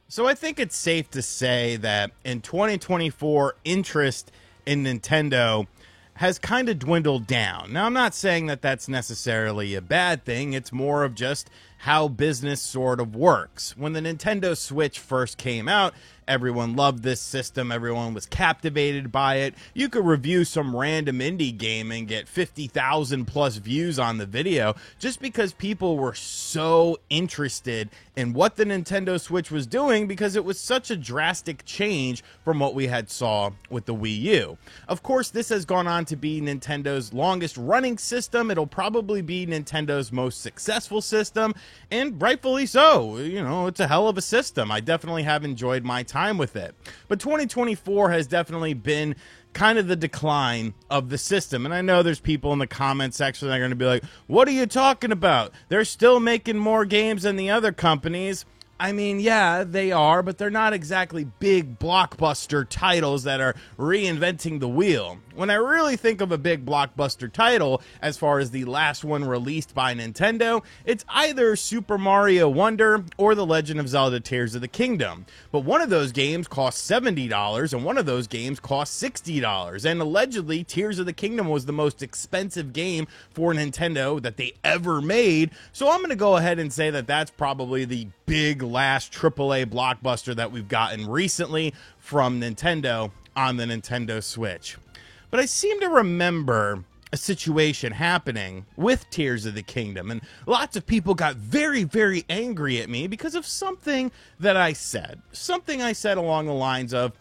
So I think it's safe to say that in 2024, interest in Nintendo has kind of dwindled down. Now, I'm not saying that that's necessarily a bad thing. It's more of just how business sort of works. When the Nintendo Switch first came out, everyone loved this system. Everyone was captivated by it. You could review some random indie game and get 50,000 plus views on the video just because people were so interested in what the Nintendo Switch was doing, because it was such a drastic change from what we had saw with the Wii U. Of course, this has gone on to be Nintendo's longest running system. It'll probably be Nintendo's most successful system, and rightfully so. You know, it's a hell of a system. I definitely have enjoyed my time with it. But 2024 has definitely been kind of the decline of the system. And I know there's people in the comment section that are going to be like, what are you talking about? They're still making more games than the other companies. I mean, yeah, they are, but they're not exactly big blockbuster titles that are reinventing the wheel. When I really think of a big blockbuster title, as far as the last one released by Nintendo, it's either Super Mario Wonder or The Legend of Zelda Tears of the Kingdom. But one of those games cost $70 and one of those games cost $60. And allegedly, Tears of the Kingdom was the most expensive game for Nintendo that they ever made. So I'm going to go ahead and say that that's probably the big last AAA blockbuster that we've gotten recently from Nintendo on the Nintendo Switch. But I seem to remember a situation happening with Tears of the Kingdom, and lots of people got very, very angry at me because of something that I said. Something I said along the lines of,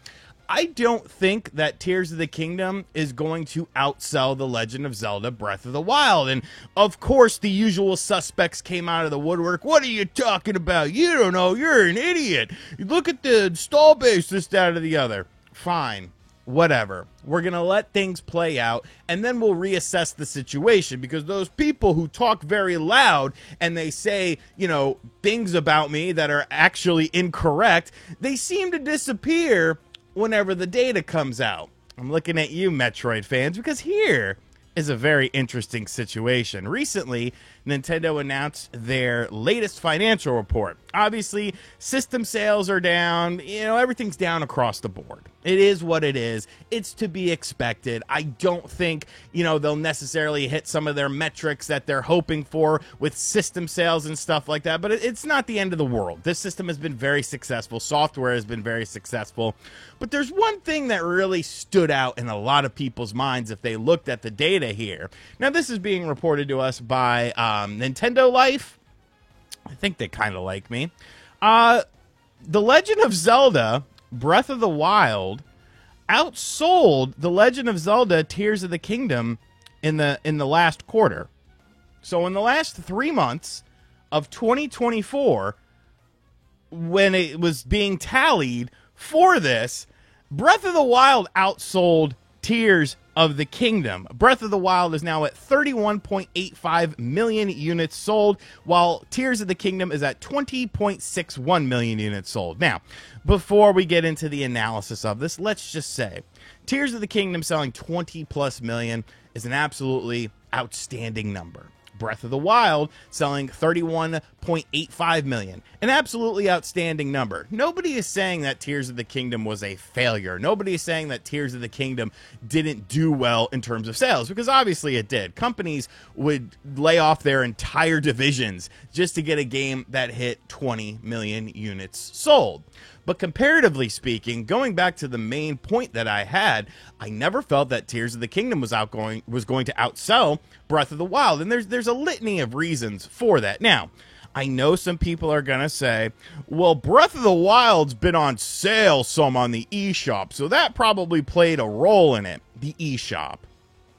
I don't think that Tears of the Kingdom is going to outsell The Legend of Zelda Breath of the Wild. And of course, the usual suspects came out of the woodwork. What are you talking about? You don't know. You're an idiot. Look at the install base, this, that, or the other. Fine. Whatever. We're going to let things play out, and then we'll reassess the situation, because those people who talk very loud and they say, you know, things about me that are actually incorrect, they seem to disappear whenever the data comes out. I'm looking at you, Metroid fans, because here is a very interesting situation. Recently, Nintendo announced their latest financial report. Obviously, system sales are down. You know, everything's down across the board. It is what it is. It's to be expected. I don't think, you know, they'll necessarily hit some of their metrics that they're hoping for with system sales and stuff like that, but it's not the end of the world. This system has been very successful. Software has been very successful. But there's one thing that really stood out in a lot of people's minds if they looked at the data here. Now, this is being reported to us by Nintendo Life. I think they kind of like me. The Legend of Zelda Breath of the Wild outsold The Legend of Zelda Tears of the Kingdom in the last quarter. So in the last 3 months of 2024, when it was being tallied for this, Breath of the Wild outsold Tears of the Kingdom. Breath of the Wild is now at 31.85 million units sold, while Tears of the Kingdom is at 20.61 million units sold. Now, before we get into the analysis of this, let's just say Tears of the Kingdom selling 20 plus million is an absolutely outstanding number. Breath of the Wild selling 31.85 million. An absolutely outstanding number. Nobody is saying that Tears of the Kingdom was a failure. Nobody is saying that Tears of the Kingdom didn't do well in terms of sales, because obviously it did. Companies would lay off their entire divisions just to get a game that hit 20 million units sold. But comparatively speaking, going back to the main point that I had, I never felt that Tears of the Kingdom was going to outsell Breath of the Wild, and there's a litany of reasons for that. Now, I know some people are going to say, well, Breath of the Wild's been on sale some on the eShop, so that probably played a role in it. The eShop.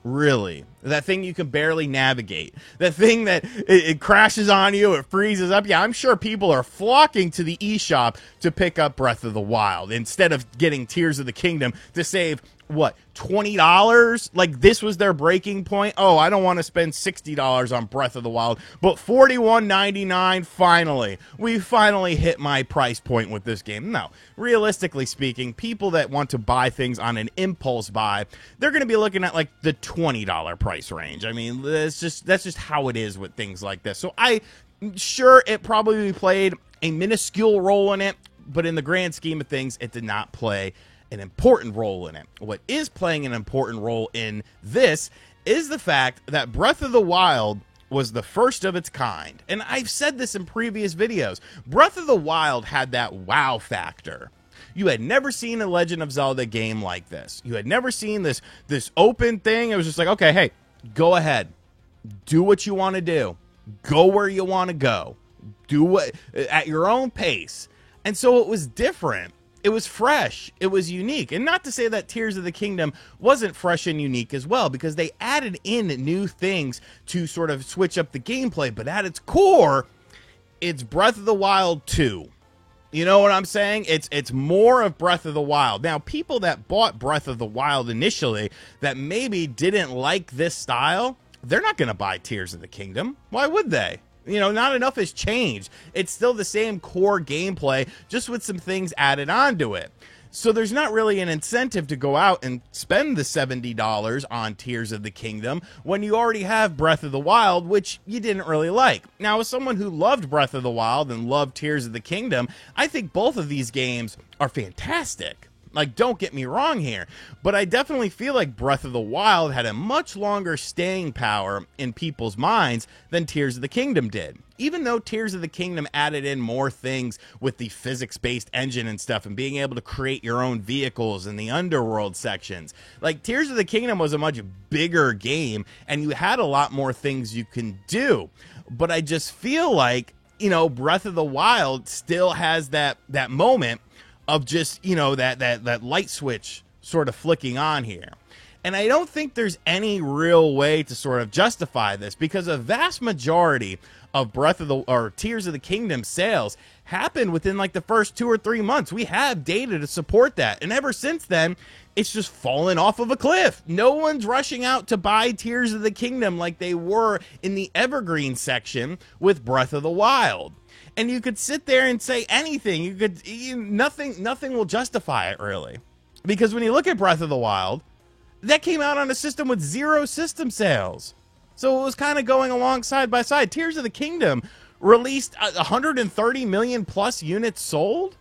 Really? That thing you can barely navigate. That thing that it crashes on you, it freezes up. Yeah, I'm sure people are flocking to the eShop to pick up Breath of the Wild instead of getting Tears of the Kingdom to save, what, $20? Like, this was their breaking point? Oh, I don't want to spend $60 on Breath of the Wild, but $41.99, finally. We finally hit my price point with this game. No, realistically speaking, people that want to buy things on an impulse buy, they're going to be looking at, like, the $20 price range. I mean, that's just how it is with things like this. So sure, it probably played a minuscule role in it, but in the grand scheme of things, it did not play an important role in it. What is playing an important role in this is the fact that Breath of the Wild was the first of its kind. And I've said this in previous videos. Breath of the Wild had that wow factor. You had never seen a Legend of Zelda game like this. You had never seen this open thing. It was just like, okay, hey, go ahead. Do what you want to do. Go where you want to go. Do what at your own pace. And so it was different. It was fresh. It was unique. And not to say that Tears of the Kingdom wasn't fresh and unique as well, because they added in new things to sort of switch up the gameplay. But at its core, it's Breath of the Wild 2. You know what I'm saying? It's more of Breath of the Wild. Now, people that bought Breath of the Wild initially that maybe didn't like this style, they're not going to buy Tears of the Kingdom. Why would they? You know, not enough has changed. It's still the same core gameplay, just with some things added onto it. So there's not really an incentive to go out and spend the $70 on Tears of the Kingdom when you already have Breath of the Wild, which you didn't really like. Now, as someone who loved Breath of the Wild and loved Tears of the Kingdom, I think both of these games are fantastic. Like, don't get me wrong here, but I definitely feel like Breath of the Wild had a much longer staying power in people's minds than Tears of the Kingdom did. Even though Tears of the Kingdom added in more things with the physics-based engine and stuff and being able to create your own vehicles in the underworld sections. Like, Tears of the Kingdom was a much bigger game, and you had a lot more things you can do. But I just feel like, you know, Breath of the Wild still has that moment of just, you know, that light switch sort of flicking on here. And I don't think there's any real way to sort of justify this, because a vast majority of Tears of the Kingdom sales happened within like the first 2 or 3 months. We have data to support that. And ever since then, it's just fallen off of a cliff. No one's rushing out to buy Tears of the Kingdom like they were in the Evergreen section with Breath of the Wild. And you could sit there and say anything. Nothing will justify it, really. Because when you look at Breath of the Wild, that came out on a system with 0 system sales. So it was kind of going along side by side. Tears of the Kingdom released 130 million plus units sold,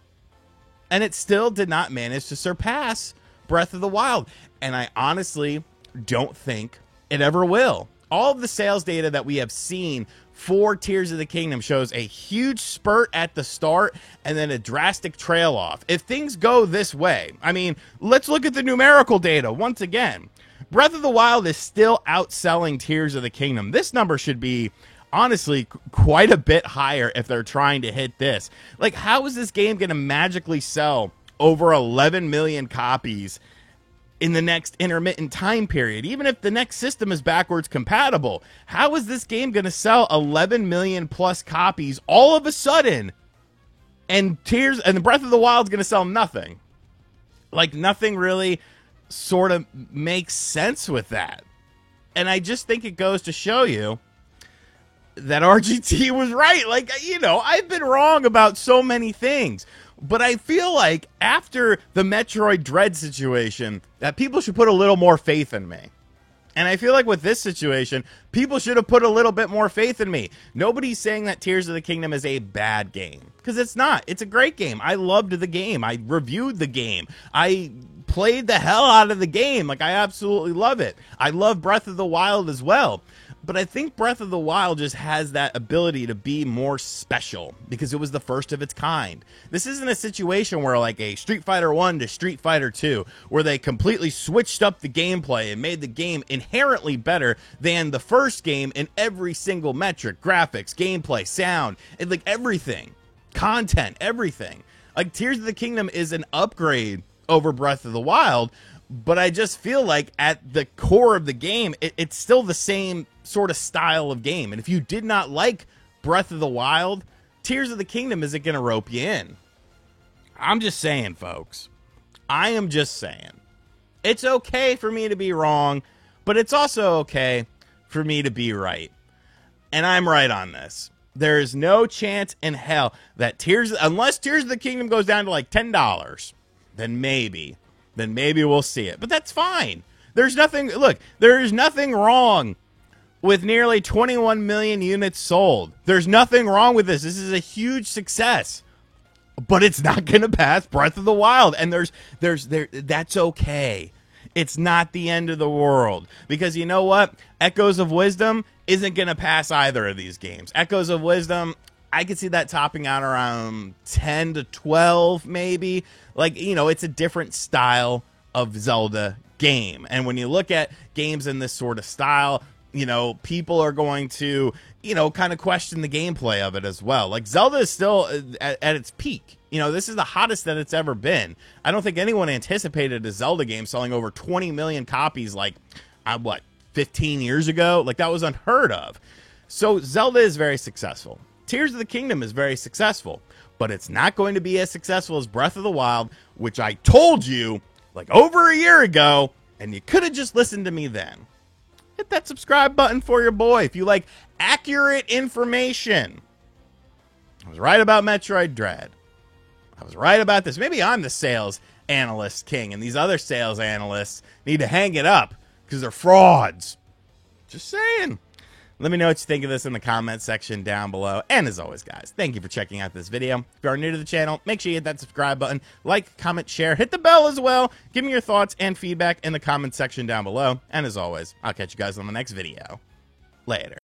and it still did not manage to surpass Breath of the Wild. And I honestly don't think it ever will. All of the sales data that we have seen for Tears of the Kingdom shows a huge spurt at the start and then a drastic trail off. If things go this way, I mean, let's look at the numerical data once again. Breath of the Wild is still outselling Tears of the Kingdom. This number should be, honestly, quite a bit higher if they're trying to hit this. Like, how is this game going to magically sell over 11 million copies in the next intermittent time period? Even if the next system is backwards compatible, how is this game going to sell 11 million plus copies all of a sudden, and the Breath of the Wild is going to sell nothing? Like, nothing really sort of makes sense with that. And I just think it goes to show you that RGT was right. Like, you know, I've been wrong about so many things, but I feel like after the Metroid Dread situation that people should put a little more faith in me. And I feel like with this situation, people should have put a little bit more faith in me. Nobody's saying that Tears of the Kingdom is a bad game, because it's not. It's a great game. I loved the game. I reviewed the game. I played the hell out of the game. Like, I absolutely love it. I love Breath of the Wild as well. But I think Breath of the Wild just has that ability to be more special because it was the first of its kind. This isn't a situation where like a Street Fighter 1 to Street Fighter 2, where they completely switched up the gameplay and made the game inherently better than the first game in every single metric: graphics, gameplay, sound, and like everything, content, everything. Like, Tears of the Kingdom is an upgrade over Breath of the Wild, but I just feel like at the core of the game, it's still the same sort of style of game. And if you did not like Breath of the Wild, Tears of the Kingdom isn't going to rope you in. I'm just saying, folks. I am just saying. It's okay for me to be wrong, but it's also okay for me to be right. And I'm right on this. There is no chance in hell that unless Tears of the Kingdom goes down to like $10, then maybe we'll see it. But that's fine. There's nothing wrong with nearly 21 million units sold. There's nothing wrong with this. This is a huge success. but it's not going to pass Breath of the Wild. And that's okay. It's not the end of the world, because you know what? Echoes of Wisdom isn't going to pass either of these games. Echoes of Wisdom, I could see that topping out around 10 to 12, maybe. Like, you know, it's a different style of Zelda game. And when you look at games in this sort of style, you know, people are going to, you know, kind of question the gameplay of it as well. Like, Zelda is still at its peak. You know, this is the hottest that it's ever been. I don't think anyone anticipated a Zelda game selling over 20 million copies, like, 15 years ago? Like, that was unheard of. So Zelda is very successful. Tears of the Kingdom is very successful, but it's not going to be as successful as Breath of the Wild, which I told you like over a year ago, and you could have just listened to me then. Hit that subscribe button for your boy if you like accurate information. I was right about Metroid Dread. I was right about this. Maybe I'm the sales analyst king, and these other sales analysts need to hang it up because they're frauds. Just saying. Let me know what you think of this in the comment section down below. And as always, guys, thank you for checking out this video. If you are new to the channel, make sure you hit that subscribe button, like, comment, share, hit the bell as well. Give me your thoughts and feedback in the comment section down below. And as always, I'll catch you guys on the next video. Later.